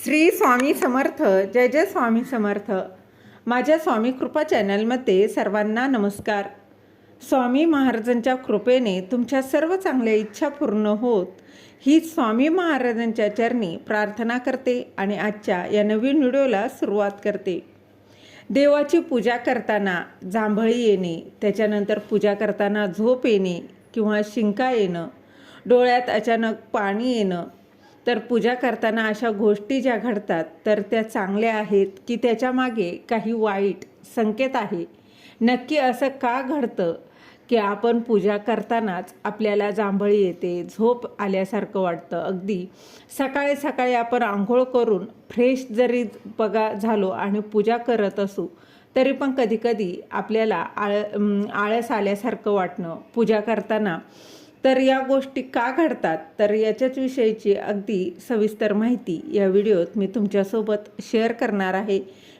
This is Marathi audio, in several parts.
श्री स्वामी समर्थ. जय जय स्वामी समर्थ. माझ्या स्वामी कृपा चॅनलमध्ये सर्वांना नमस्कार. स्वामी महाराजांच्या कृपेने तुमच्या सर्व चांगल्या इच्छा पूर्ण होत ही स्वामी महाराजांच्या चरणी प्रार्थना करते आणि आजच्या या नवीन व्हिडिओला सुरुवात करते. देवाची पूजा करताना जांभळी येणे, त्याच्यानंतर पूजा करताना झोप येणे किंवा शिंका येणं, डोळ्यात अचानक पाणी येणं, तर पूजा करताना अशा गोष्टी ज्या घडतात तर त्या चांगल्या आहेत की त्याच्यामागे काही वाईट संकेत आहे. नक्की असं का घडतं की आपण पूजा करतानाच आपल्याला जांभळी येते, झोप आल्यासारखं वाटतं. अगदी सकाळी सकाळी आपण आंघोळ करून फ्रेश जरी बघा झालो आणि पूजा करत असू तरी पण कधीकधी आपल्याला आळस आल्यासारखं वाटणं पूजा करताना. तर या गोष्टी का घडतात तर याच्याच विषयीची अगदी सविस्तर माहिती या व्हिडिओत मी तुमच्यासोबत शेअर करणार आहे.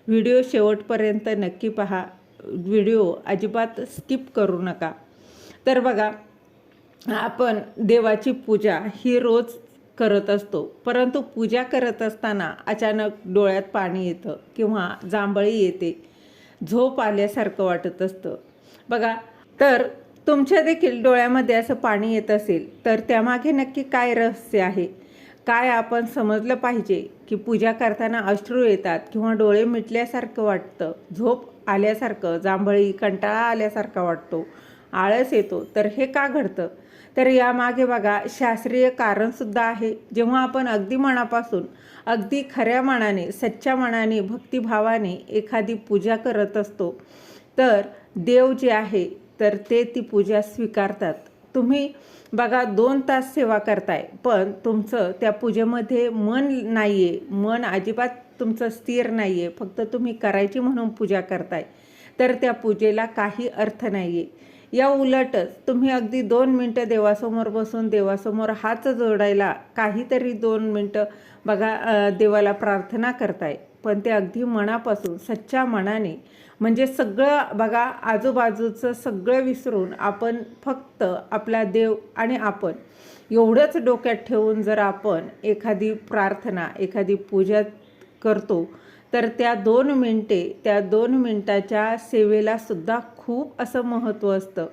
व्हिडिओ शेवटपर्यंत नक्की पहा, व्हिडिओ अजिबात स्किप करू नका. तर बघा, आपण देवाची पूजा ही रोज करत असतो, परंतु पूजा करत असताना अचानक डोळ्यात पाणी येतं किंवा जांभळी येते, झोप आल्यासारखं वाटत असतं. बघा, तर तुमच्या देखील डोळ्यामध्ये असं पाणी येत असेल तर त्यामागे नक्की काय रहस्य आहे, काय आपण समजलं पाहिजे की पूजा करताना अश्रू येतात किंवा डोळे मिटल्यासारखं वाटतं, झोप आल्यासारखं, जांभळी, कंटाळा आल्यासारखा वाटतो, आळस येतो, तर हे का घडतं? तर यामागे बघा शास्त्रीय कारणसुद्धा आहे. जेव्हा आपण अगदी मनापासून, अगदी खऱ्या मनाने, सच्च्या मनाने, भक्तिभावाने एखादी पूजा करत असतो तर देव जे आहे तर ते ती पूजा स्वीकारतात. तुम्ही बघा 2 तास सेवा करताय पण तुमचं त्या पूजेमध्ये मन नाही आहे, मन अजिबात तुमचं स्थिर नाही आहे, फक्त तुम्ही करायची म्हणून पूजा करताय तर त्या पूजेला काही अर्थ नाही आहे. या उलटच तुम्ही अगदी 2 मिनटं देवासमोर बसून देवासमोर हात जोडायला काहीतरी 2 मिनटं बघा देवाला प्रार्थना करताय, पण ते अगदी मनापासून सच्च्या मनाने, म्हणजे सगळं बघा आजूबाजूचं सगळं विसरून आपण फक्त आपला देव आणि आपण एवढंच डोक्यात ठेवून जर आपण एखादी प्रार्थना, एखादी पूजा करतो तर त्या 2 मिनटे, त्या 2 मिनटाच्या सेवेला सुद्धा खूप असं महत्त्व असतं.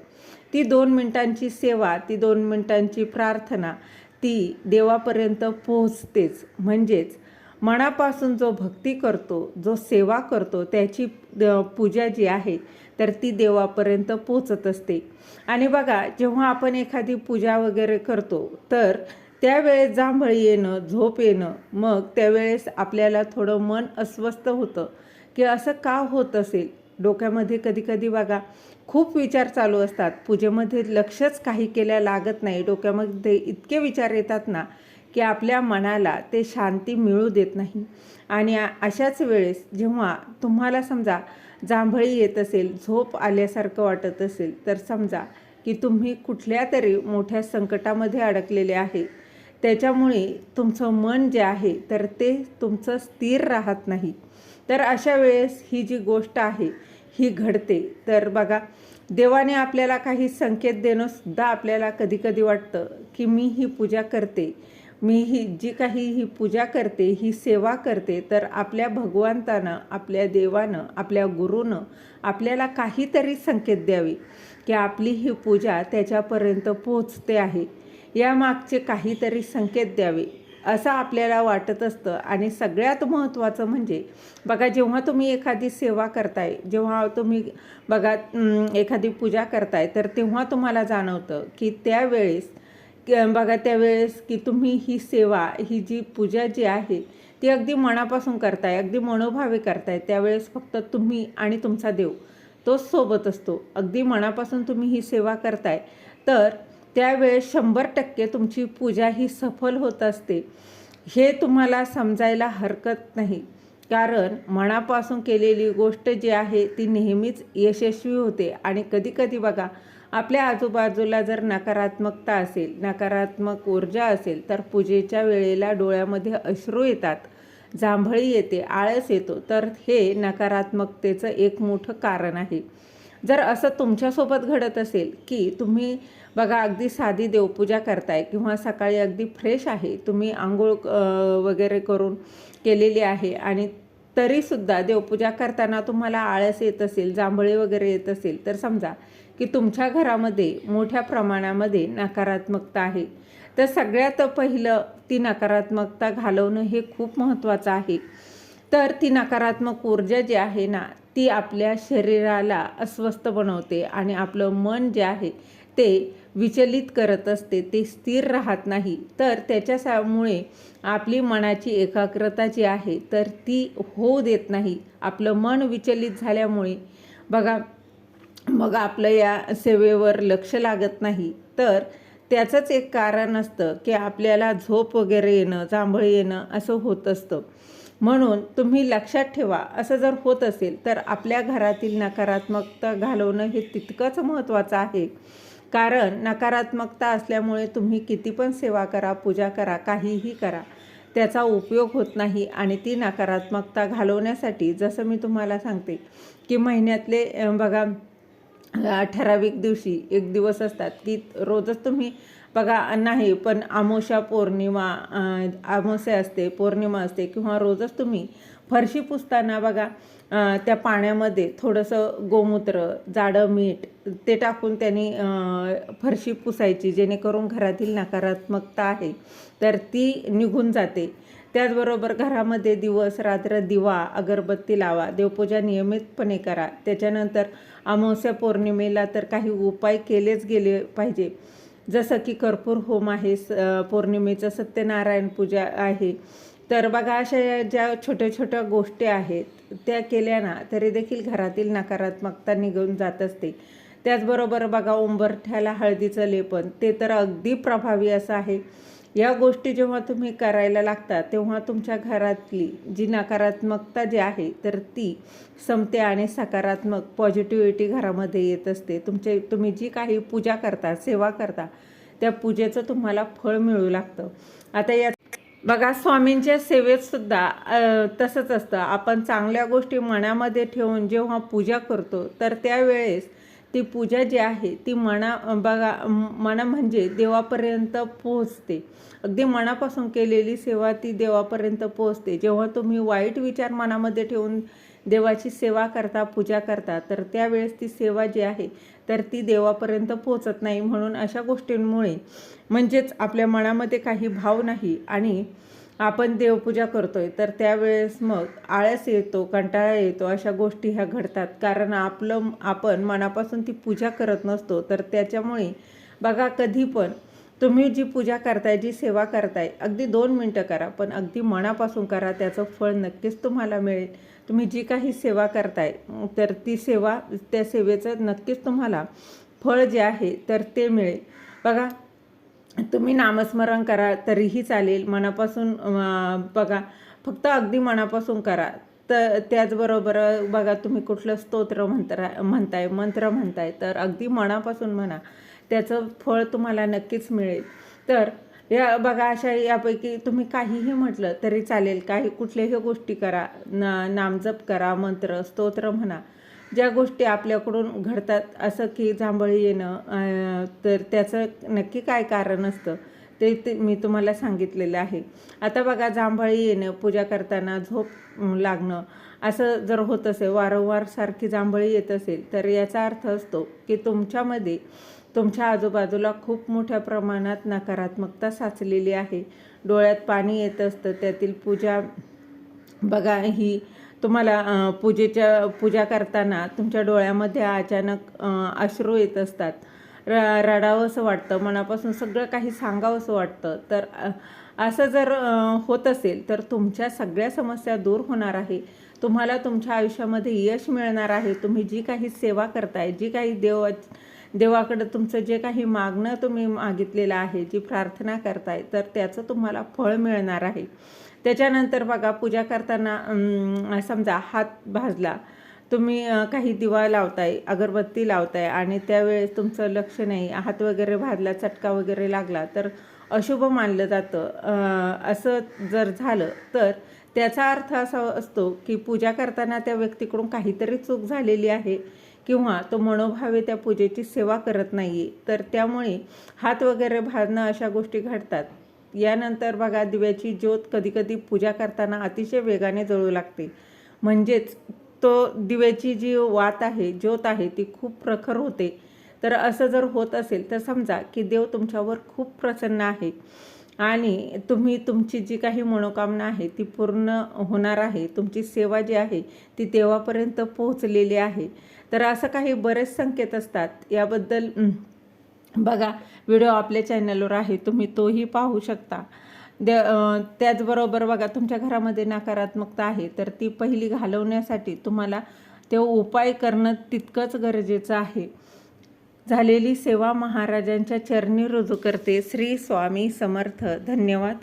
ती 2 मिनटांची सेवा, ती 2 मिनटांची प्रार्थना ती देवापर्यंत पोहोचतेच. म्हणजेच मनापासून जो भक्ती करतो, जो सेवा करतो, त्याची पूजा जी आहे तर ती देवापर्यंत पोचत असते. आणि बघा, जेव्हा आपण एखादी पूजा वगैरे करतो तर त्यावेळेस जांभळी येणं, झोप येणं, मग त्यावेळेस आपल्याला थोडं मन अस्वस्थ होतं की असं का होत असेल. डोक्यामध्ये कधीकधी बघा खूप विचार चालू असतात, पूजेमध्ये लक्षच काही केल्या लागत नाही, डोक्यामध्ये इतके विचार येतात ना की आपल्या मनाला ते शांती मिळू देत नाही. आणि अशाच वेळेस जेव्हा तुम्हाला समजा जांभळी येत असेल, झोप आल्यासारखं वाटत असेल तर समजा की तुम्ही कुठल्या तरी मोठ्या संकटामध्ये अडकलेले आहे. त्याच्यामुळे तुमचं मन जे आहे तर ते तुमचं स्थिर राहत नाही. तर अशा वेळेस ही जी गोष्ट आहे ही घडते. तर बघा, देवाने आपल्याला काही संकेत देणंसुद्धा आपल्याला कधीकधी वाटतं की मी ही पूजा करते, मी ही जी काही ही पूजा करते, ही सेवा करते, तर आपल्या भगवंतानं, आपल्या देवानं, आपल्या गुरूनं आपल्याला काहीतरी संकेत द्यावे की आपली ही पूजा त्याच्यापर्यंत पोहोचते आहे, यामागचे काहीतरी संकेत द्यावे असं आपल्याला वाटत असतं. आणि सगळ्यात महत्त्वाचं म्हणजे बघा, जेव्हा तुम्ही एखादी सेवा करताय, जेव्हा तुम्ही बघा एखादी पूजा करताय तर तेव्हा तुम्हाला जाणवतं की त्यावेळेस बघा त्यावेळेस की तुम्ही ही सेवा, ही जी पूजा जी आहे ती अगदी मनापासून करताय, अगदी मनोभावे करताय. त्यावेळेस फक्त तुम्ही आणि तुमचा देव तोच सोबत असतो. अगदी मनापासून तुम्ही ही सेवा करताय तर त्यावेळेस 100% तुमची पूजा ही सफल होत असते. हे तुम्हाला समजायला हरकत नाही, कारण मनापासून केलेली गोष्ट जी आहे ती नेहमीच यशस्वी होते. आणि कधीकधी बघा, आपल्या आजूबाजूला जर नकारात्मकता असेल, नकारात्मक ऊर्जा असेल तर पूजेच्या वेळेला डोळ्यामध्ये अश्रू येतात, जांभळी येते, आळस येतो, तर हे नकारात्मकतेचं एक मोठं कारण आहे. जर असं तुमच्यासोबत घडत असेल की तुम्ही बघा अगदी साधी देवपूजा करताय किंवा सकाळी अगदी फ्रेश आहे, तुम्ही आंघोळ वगैरे करून केलेली आहे आणि तरीसुद्धा देवपूजा करताना तुम्हाला आळस येत असेल, जांभळे वगैरे येत असेल, तर समजा की तुमच्या घरामध्ये मोठ्या प्रमाणामध्ये नकारात्मकता आहे. तर सगळ्यात पहिलं ती नकारात्मकता घालवणं हे खूप महत्त्वाचं आहे. तर ती नकारात्मक ऊर्जा जी आहे ना, ती आपल्या शरीराला अस्वस्थ बनवते आणि आपलं मन जे आहे ते विचलित करत असते, ते स्थिर राहत नाही. तर त्याच्यामुळे आपली मनाची एकाग्रता जी आहे तर ती होऊ देत नाही. आपलं मन विचलित झाल्यामुळे बघा मग आपलं या सेवेवर लक्ष लागत नाही. तर त्याचंच एक कारण असतं की आपल्याला झोप वगैरे येणं, जांभळे येणं असं होत असतं. म्हणून तुम्ही लक्षात ठेवा, असं जर होत असेल तर आपल्या घरातील नकारात्मकता घालवणं हे तितकंच महत्त्वाचं आहे. कारण नकारात्मकता असल्यामुळे तुम्ही किती पण सेवा करा, पूजा करा, काहीही करा, त्याचा उपयोग होत नाही. आणि ती नकारात्मकता घालवण्यासाठी जसं मी तुम्हाला सांगते की महिन्यातले बघा ठराविक दिवशी एक दिवस असतात की रोजच तुम्ही बघा नाही, पण अमावस्या पौर्णिमा, अमावस्या असते, पौर्णिमा असते किंवा रोजच तुम्ही फरशी पुसताना बघा त्या पाण्यामध्ये थोडंसं गोमूत्र, जाडं मीठ ते टाकून त्यांनी फरशी पुसायची, जेणेकरून घरातील नकारात्मकता आहे तर ती निघून जाते. त्याचबरोबर घरामध्ये दिवस रात्र दिवा, अगरबत्ती लावा, देवपूजा नियमितपणे करा. त्याच्यानंतर अमावस्या पौर्णिमेला तर काही उपाय केलेच गेले पाहिजे, जसं की कर्पूर होम आहे, पौर्णिमेचं सत्यनारायण पूजा आहे. तर बघा अशा ज्या छोट्या छोट्या गोष्टी आहेत त्या केल्या ना तरी देखील घरातील नकारात्मकता निघून जात असते. त्याचबरोबर बघा उंबरठ्याला हळदीचं लेपन, ते तर अगदी प्रभावी असं आहे. या गोष्टी जेव्हा तुम्ही करायला लागता तेव्हा तुमच्या घरातली जी नकारात्मकता जी आहे तर ती संपते आणि सकारात्मक पॉझिटिव्हिटी घरामध्ये येत असते. तुम्ही जी काही पूजा करता, सेवा करता, त्या पूजेचं तुम्हाला फळ मिळू लागतं. आता या बघा स्वामींच्या सेवेतसुद्धा तसंच असतं. आपण चांगल्या गोष्टी मनामध्ये ठेवून जेव्हा पूजा करतो तर त्यावेळेस ती पूजा जी आहे ती मना म्हणजे देवापर्यंत पोहोचते. अगदी मनापासून केलेली सेवा ती देवापर्यंत पोहोचते. जेव्हा तुम्ही वाईट विचार मनामध्ये ठेवून देवाची सेवा करता, पूजा करता, तर त्यावेळेस ती सेवा जी आहे तर ती देवापर्यंत पोहोचत नाही. म्हणून अशा गोष्टींमुळे म्हणजेच आपल्या मनामध्ये काही भाव नाही आणि आपण देवपूजा करतोय तर त्यावेळेस मग आळस येतो, कंटाळा येतो, अशा गोष्टी ह्या घडतात. कारण आपण मनापासून ती पूजा करत नसतो. तर त्याच्यामुळे बघा कधी पण तुम्ही जी पूजा करताय, जी सेवा करताय, अगदी 2 मिनटं करा, पण अगदी मनापासून करा, त्याचं फळ नक्कीच तुम्हाला मिळेल. तुम्ही जी काही सेवा करताय तर ती सेवा, त्या सेवेचं नक्कीच तुम्हाला फळ जे आहे तर ते मिळेल. बघा तुम्ही नामस्मरण करा तरीही चालेल, मनापासून बघा फक्त अगदी मनापासून करा. तर त्याचबरोबर बघा तुम्ही कुठलं स्तोत्र म्हणताय, मंत्र म्हणताय, तर अगदी मनापासून म्हणा, त्याचं फळ तुम्हाला नक्कीच मिळेल. तर या बघा अशा यापैकी तुम्ही काहीही म्हटलं तरी चालेल, कुठल्याही गोष्टी करा, नामजप करा, मंत्र, स्तोत्र म्हणा, ज्या गोष्टी आपल्याकडून घडतात, असं की जांभळी येणं, तर त्याचं नक्की काय कारण असतं ते मी तुम्हाला सांगितलेलं आहे. आता बघा जांभळी येणं, पूजा करताना झोप लागणं, असं जर होत असेल, वारंवार सारखी जांभळी येत असेल, तर याचा अर्थ असतो की तुमच्यामध्ये, तुमच्या आजूबाजूला खूप मोठ्या प्रमाणात नकारात्मकता साचलेली आहे. डोळ्यात पाणी येत असतं, त्यातील पूजा बघा ही तुम्हाला पूजा करताना तुमच्या डोळ्यामध्ये अचानक अश्रू येत असतात, रडावंसं वाटतं, मनापासून सगळं काही सांगावंसं वाटतं. तर असं जर होत असेल तर तुमच्या सगळ्या समस्या दूर होणार आहे. तुम्हाला तुमच्या आयुष्यामध्ये यश मिळणार आहे. तुम्ही जी काही सेवा करताय, जी काही देवाकडं तुमचं जे काही मागणं तुम्ही मागितलेलं आहे, जी प्रार्थना करताय, तर त्याचं तुम्हाला फळ मिळणार आहे. त्याच्यानंतर बघा पूजा करताना समजा हात भाजला, तुम्ही काही दिवा लावताय, अगरबत्ती लावताय आणि त्यावेळेस तुमचं लक्ष नाही, हात वगैरे भाजला, चटका वगैरे लागला, तर अशुभ मानलं जातं. असं जर झालं तर त्याचा अर्थ असा असतो की पूजा करताना त्या व्यक्तीकडून काहीतरी चूक झालेली आहे किंवा तो मनोभावे त्या पूजेची सेवा करत नाही आहे, तर त्यामुळे हात वगैरे भाजणं अशा गोष्टी घडतात. यानंतर बघा, दिव्याची ज्योत कधीकधी पूजा करताना अतिशय वेगाने जळू लागते, म्हणजेच तो दिव्याची जी वात आहे, ज्योत आहे, ती खूप प्रखर होते. तर असं जर होत असेल तर समजा की देव तुमच्यावर खूप प्रसन्न आहे आणि तुमची जी काही मनोकामना आहे ती पूर्ण होणार आहे. तुमची सेवा जी आहे ती देवापर्यंत पोहोचलेली आहे. तर असं काही बरेच संकेत असतात. याबद्दल बघा, व्हिडिओ आपल्या चॅनलवर आहे, तुम्ही तोही पाहू शकता. त्याचबरोबर बघा, तुमच्या घरामध्ये नकारात्मकता आहे तर ती पहिली घालवण्यासाठी तुम्हाला ते उपाय करणं तितकंच गरजेचं आहे. झालेली सेवा महाराजांच्या चरणी रुजू करते. श्री स्वामी समर्थ. धन्यवाद.